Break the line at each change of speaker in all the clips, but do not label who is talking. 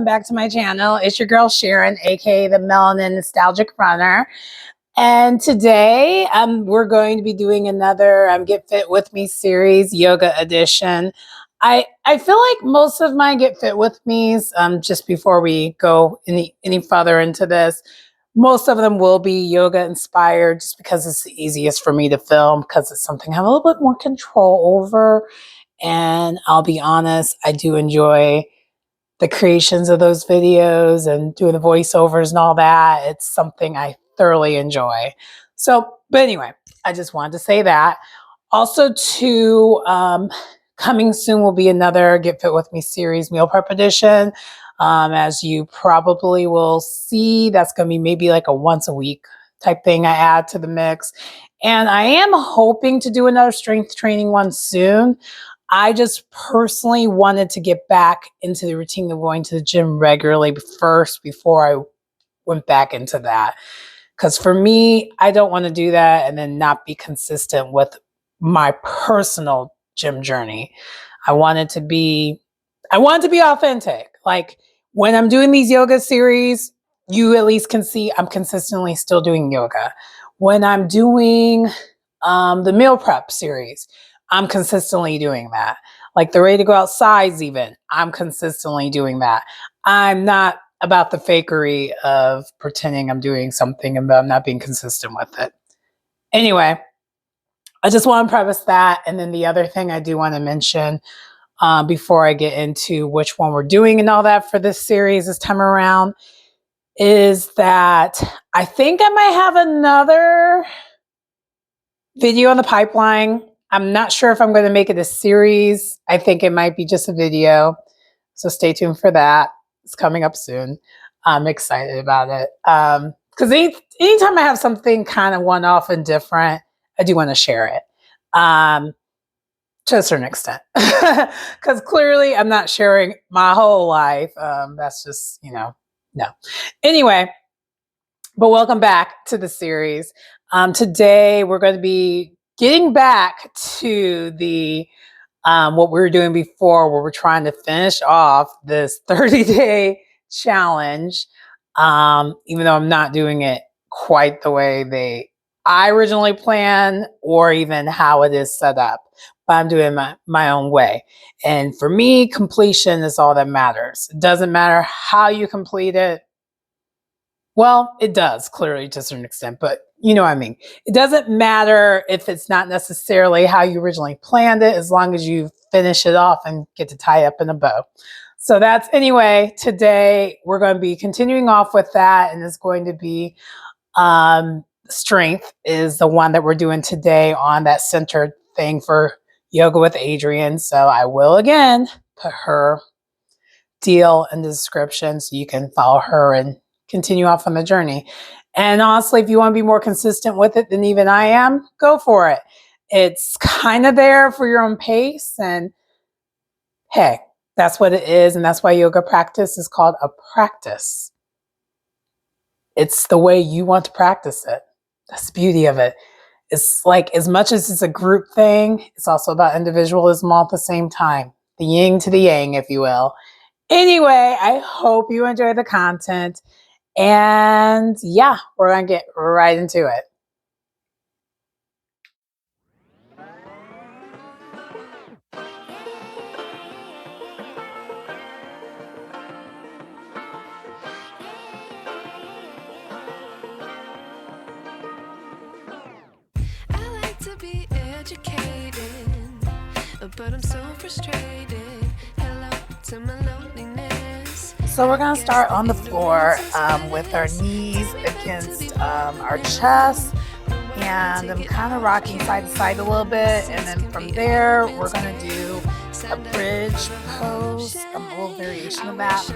back to my channel. It's your girl Sharon, aka the Melanin Nostalgic Runner. And today we're going to be doing another Get Fit With Me series, yoga edition. I feel like most of my Get Fit With Me's, just before we go any further into this, most of them will be yoga inspired just because it's the easiest for me to film, because it's something I have a little bit more control over. And I'll be honest, I do enjoy the creations of those videos and doing the voiceovers and all that. It's something I thoroughly enjoy. So, but anyway, I just wanted to say that. Also, coming soon will be another Get Fit With Me series meal prep edition. As you probably will see, that's going to be maybe like a once a week type thing I add to the mix. And I am hoping to do another strength training one soon. I just personally wanted to get back into the routine of going to the gym regularly first before I went back into that. Because for me, I don't want to do that and then not be consistent with my personal gym journey. I want it to be authentic. Like when I'm doing these yoga series, you at least can see I'm consistently still doing yoga. When I'm doing the meal prep series, I'm consistently doing that. Like the Ready to Go Outsides even, I'm consistently doing that. I'm not about the fakery of pretending I'm doing something and I'm not being consistent with it. Anyway, I just want to preface that. And then the other thing I do want to mention before I get into which one we're doing and all that for this series this time around is that I think I might have another video in the pipeline. I'm not sure if I'm going to make it a series. I think it might be just a video. So stay tuned for that. It's coming up soon. I'm excited about it. Because anytime I have something kind of one-off and different, I do want to share it. To a certain extent. Because clearly I'm not sharing my whole life. That's just, no. Anyway, but welcome back to the series. Today we're going to be getting back to the what we were doing before, where we're trying to finish off this 30-day challenge. Even though I'm not doing it quite the way I originally planned, or even how it is set up, but I'm doing my own way. And for me, completion is all that matters. It doesn't matter how you complete it. Well, it does, clearly, to a certain extent, but you know what I mean. It doesn't matter if it's not necessarily how you originally planned it, as long as you finish it off and get to tie up in a bow. So that's, anyway, today we're going to be continuing off with that, and it's going to be strength is the one that we're doing today on that centered thing for Yoga with Adriene. So I will, again, put her deal in the description so you can follow her and continue off on the journey. And honestly, if you want to be more consistent with it than even I am, go for it. It's kind of there for your own pace. And hey, that's what it is. And that's why yoga practice is called a practice. It's the way you want to practice it. That's the beauty of it. It's like, as much as it's a group thing, it's also about individualism all at the same time. The yin to the yang, if you will. Anyway, I hope you enjoy the content. And yeah, we're going to get right into it.
I like to be educated, but I'm so frustrated. Hello to my loneliness.
So we're going to start on the floor with our knees against our chest, and I'm kind of rocking side to side a little bit, and then from there we're going to do a bridge pose, a little variation of that.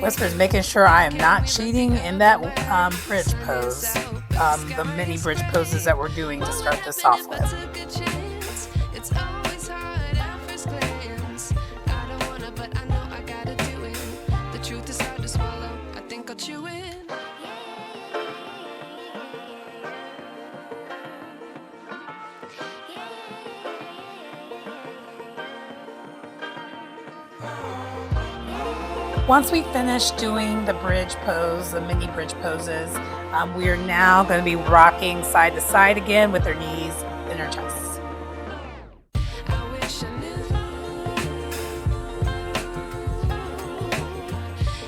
Whispers, making sure I am not cheating in that bridge pose, the mini bridge poses that we're doing to start this off with.
It's always hard at first glance. I don't wanna, but I know I gotta do it. The truth is hard to swallow. I think I'll chew it.
Once we finish doing the bridge pose, the mini bridge poses, we are now going to be rocking side to side again with our knees in our chests.
I wish I knew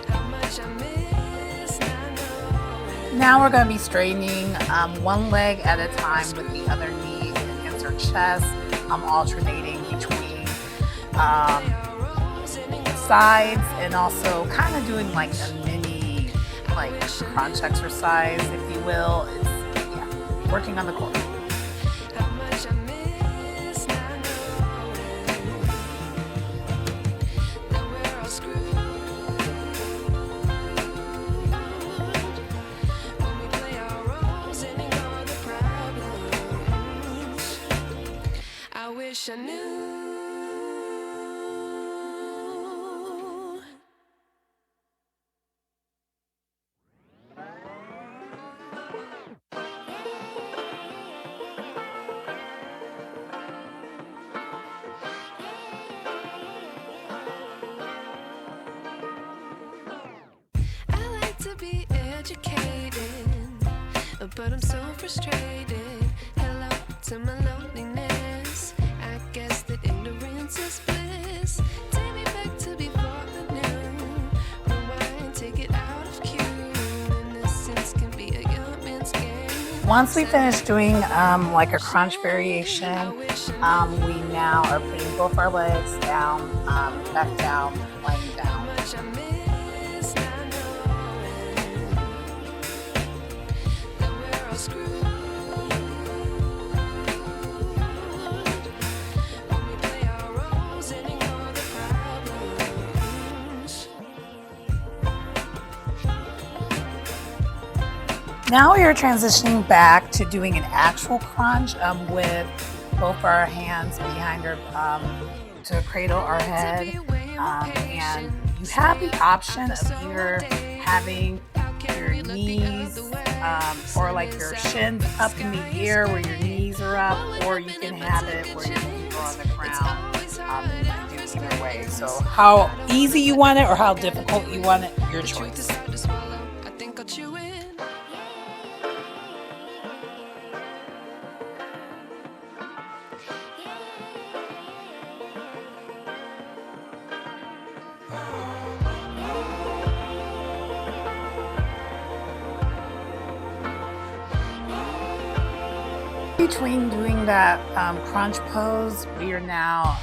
how much I miss. I know.
Now we're going to be straightening one leg at a time with the other knee against our chest. I'm alternating between sides and also kind of doing like a mini crunch exercise, if you will. It's working on the core.
How much I miss. I know. That we're all screwed when we play our roles and ignore the problems. I wish I knew. I like to be educated, but I'm so frustrated. Hello to my loneliness. I guess that ignorance is bliss. Take me back to before I knew. Rewind, take it out of cue. Innocence can be a young man's game.
Once we finish doing like a crunch variation, we now are putting both our legs down, back down, laying down.
Much I miss. I know that we're all screwed when we play our roles and ignore the problems.
Now we are transitioning back to doing an actual crunch with both our hands behind our to cradle our head, and you have the option of either having your knees or like your shins up in the air where your knees are up, or you can have it where your feet are on the ground. You can do either way. So how easy you want it or how difficult you want it, your
The truth is
choice.
hard to swallow. I think I'll chew it.
Between doing that crunch pose, we are now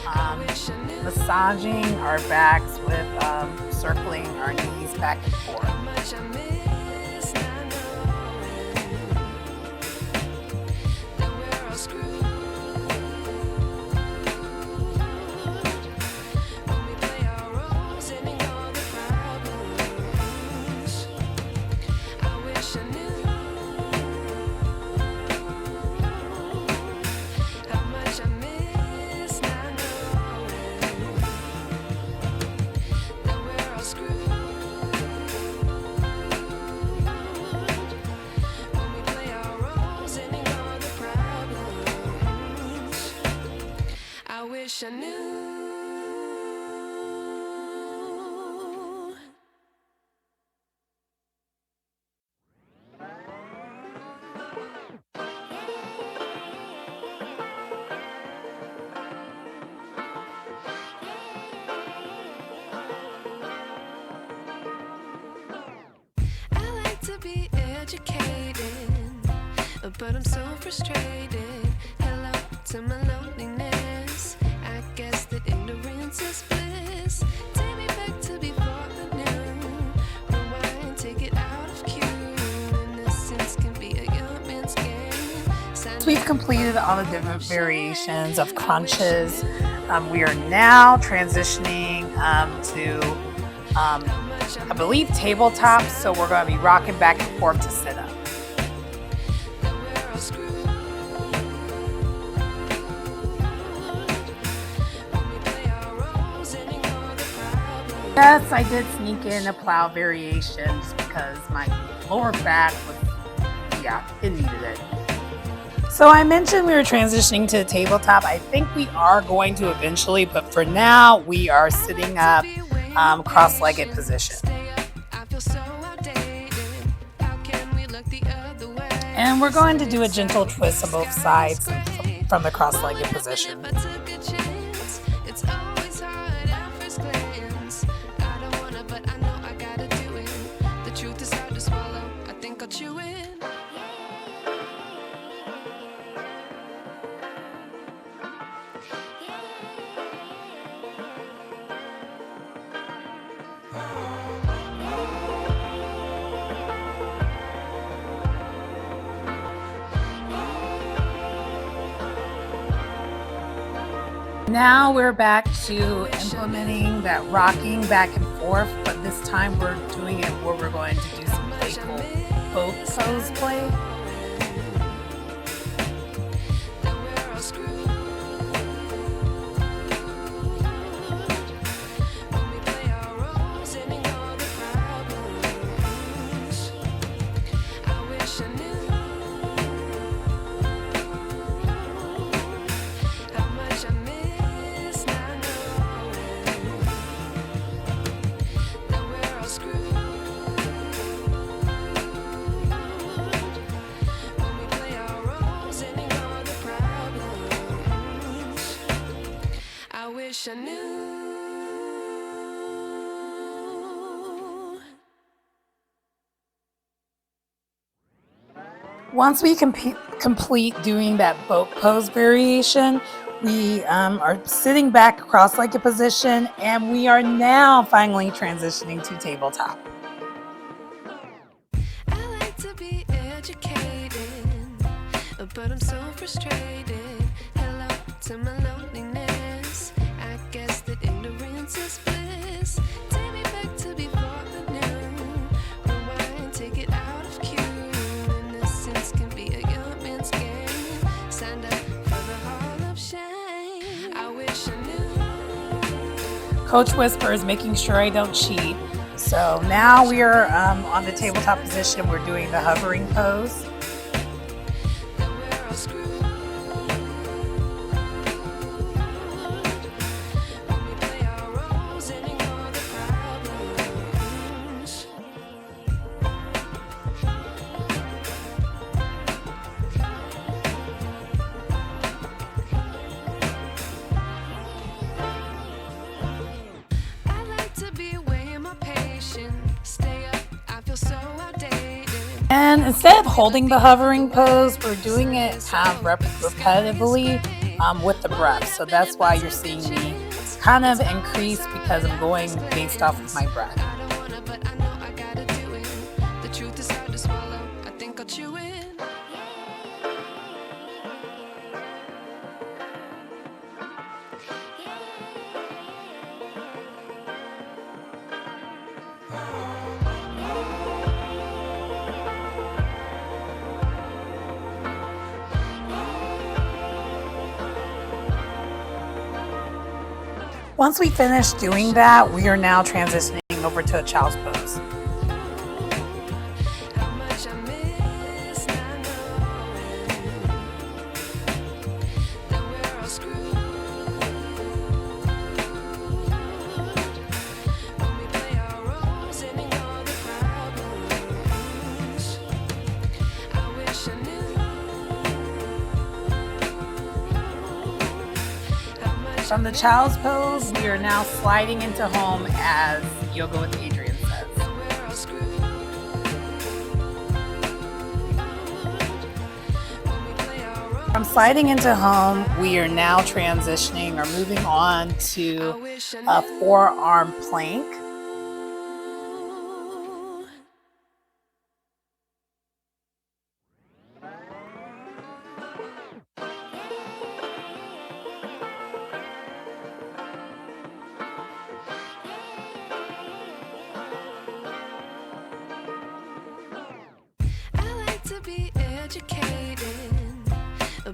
massaging our backs with circling our knees back and forth.
Much I miss. I know that we're all screwed when we play our roles and ignore the problems. I wish I knew how much I miss. I know that we're all screwed when we play our roles and ignore the problems. I wish I knew. I like to be educated, but I'm so frustrated. Hello to my loneliness. I guess that ignorance is bliss. Take me back to before I knew. Rewind, take it out of cue. Innocence can be a young man's game.
So we've completed all the different variations of crunches. We are now transitioning to I believe, tabletop, so we're going to be rocking back and forth to sit up. Yes, I did sneak in a plow variation just because my lower back was, yeah, it needed it. So I mentioned we were transitioning to the tabletop. I think we are going to eventually, but for now we are sitting up, cross-legged position. And we're going to do a gentle twist on both sides from the cross-legged position. Now we're back to implementing that rocking back and forth, but this time we're doing it where we're going to do some playful boat pose play.
I knew.
Once we complete doing that boat pose variation, we are sitting back cross-legged position, and we are now finally transitioning to tabletop.
I like to be educated, but I'm so frustrated. Hello to my loneliness. I guess that ignorance is bliss. Take me back to before I knew. Rewind, take it out of cue. Innocence can be a young man's game. Signed up for the hall of shame. I wish I knew.
Coach whispers, making sure I don't cheat. So now we are on the tabletop position. We're doing the hovering pose. And instead of holding the hovering pose, we're doing it repetitively with the breath. So that's why you're seeing me kind of increase, because I'm going based off of my breath. Once we finish doing that, we are now transitioning over to a child's pose. From the child's pose, we are now sliding into home, as Yoga with Adriene says. From sliding into home, we are now transitioning or moving on to a forearm plank.
to be educated,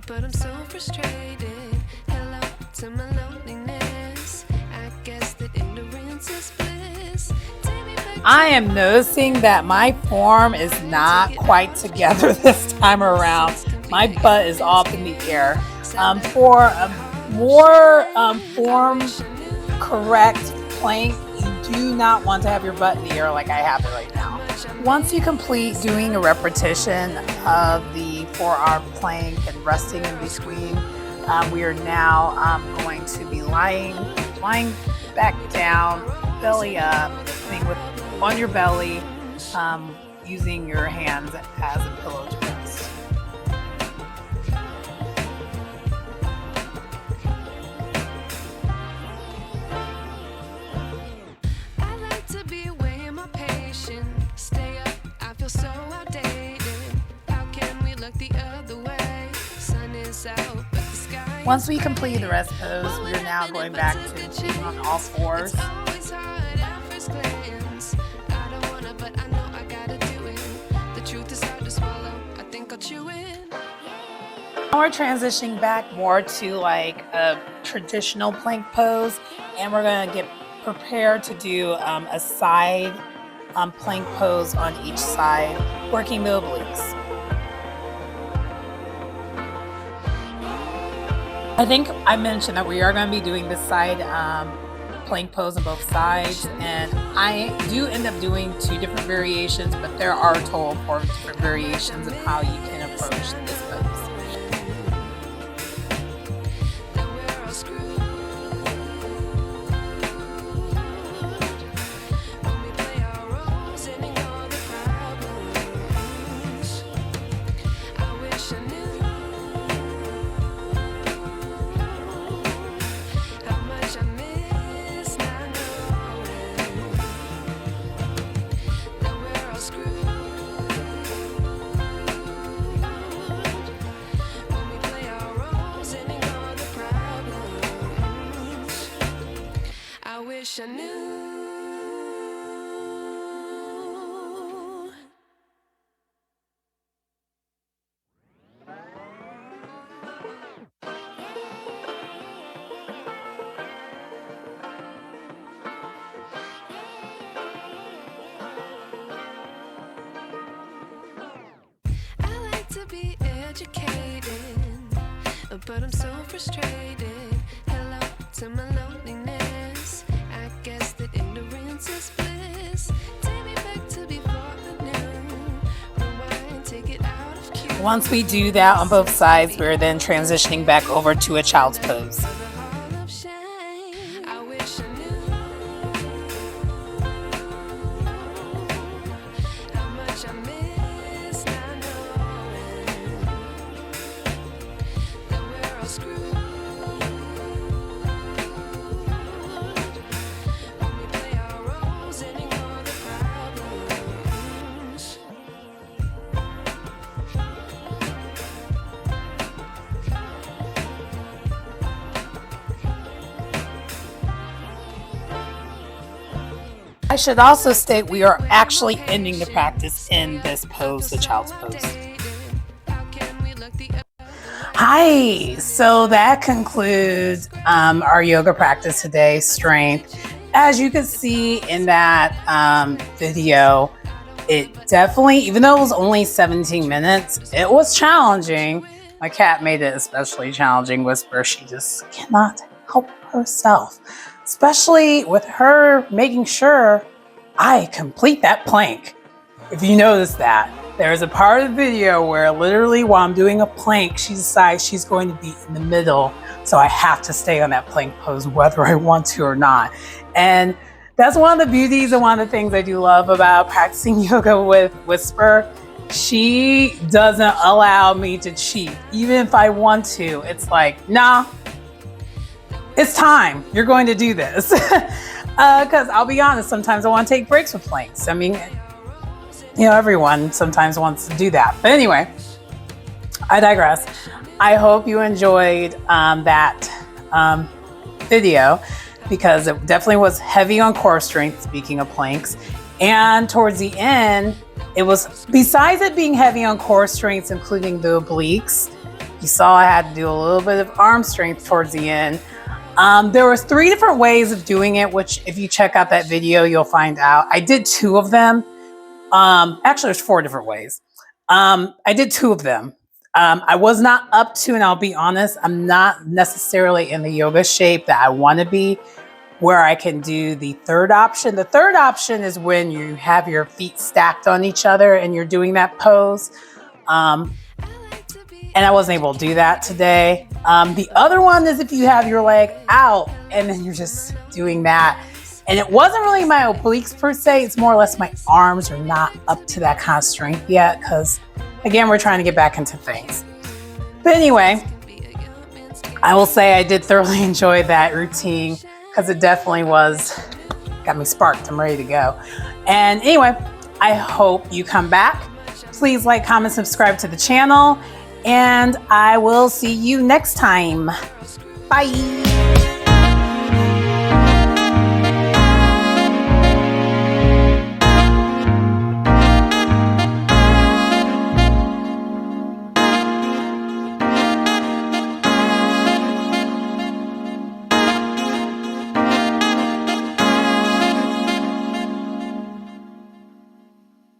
but I'm so frustrated. Hello to my loneliness. I guess that ignorance is bliss. Take me back to
I am noticing that my form is not quite together this time around. My butt is off in the air. For a more form correct plank, you do not want to have your butt in the air like I have it right now. Once you complete doing a repetition of the 4-arm plank and resting in between, we are now going to be lying back down, belly up, sitting on your belly, using your hands as a pillow to rest.
I like to be weighing my patience. Stay up, I feel so outdated. How can we look the other way? Sun is out, but the sky.
Once we complete the rest pose, we are now going back to being on all fours.
It's always hard at first glance. I don't wanna, but I know I gotta do it. The truth is hard to swallow. I think I'll chew it.
Now we're transitioning back more to like a traditional plank pose, and we're gonna get prepared to do a side plank pose on each side, working the obliques. I think I mentioned that we are going to be doing this side plank pose on both sides, and I do end up doing 2 different variations, but there are a total of 4 different variations of how you can approach this pose.
Now we're all screwed. When we play our roles and ignore the problems. I wish I knew how much I miss not knowing. Now we're all screwed. When we play our roles and ignore the problems. I wish I knew. I like to be educated, but I'm so frustrated. Hello to my loneliness. I guess that ignorance is bliss. Take me back to before I knew. Rewind, take it out of cue.
Once we do that on both sides, we're then transitioning back over to a child's pose.
For the hall of shame, I wish I knew how much I miss not knowing that we're all screwed. When we play our roles and ignore the problems.
I should also state we are actually ending the practice in this pose, the child's pose.
How can we look the
Hi, so that concludes our yoga practice today, strength. As you can see in that video, it definitely, even though it was only 17 minutes, it was challenging. My cat made it especially challenging. Whisper, she just cannot help herself, especially with her making sure I complete that plank. If you notice that, there's a part of the video where literally while I'm doing a plank, she decides she's going to be in the middle. So I have to stay on that plank pose whether I want to or not. And that's one of the beauties and one of the things I do love about practicing yoga with Whisper. She doesn't allow me to cheat. Even if I want to, it's like, nah, it's time. You're going to do this. Because I'll be honest, sometimes I want to take breaks with planks. I mean, you know, everyone sometimes wants to do that. But anyway, I digress. I hope you enjoyed that video, because it definitely was heavy on core strength, speaking of planks. And towards the end, it was, besides it being heavy on core strengths, including the obliques, you saw I had to do a little bit of arm strength towards the end. There was 3 different ways of doing it, which if you check out that video, you'll find out. I did 2 of them. Actually, there's 4 different ways. I did 2 of them. I was not up to, and I'll be honest, I'm not necessarily in the yoga shape that I want to be, where I can do the third option. The third option is when you have your feet stacked on each other and you're doing that pose. And I wasn't able to do that today. The other one is if you have your leg out and then you're just doing that. And it wasn't really my obliques per se. It's more or less my arms are not up to that kind of strength yet because, again, we're trying to get back into things. But anyway, I will say I did thoroughly enjoy that routine because it definitely got me sparked. I'm ready to go. And anyway, I hope you come back. Please like, comment, subscribe to the channel, and I will see you next time. Bye.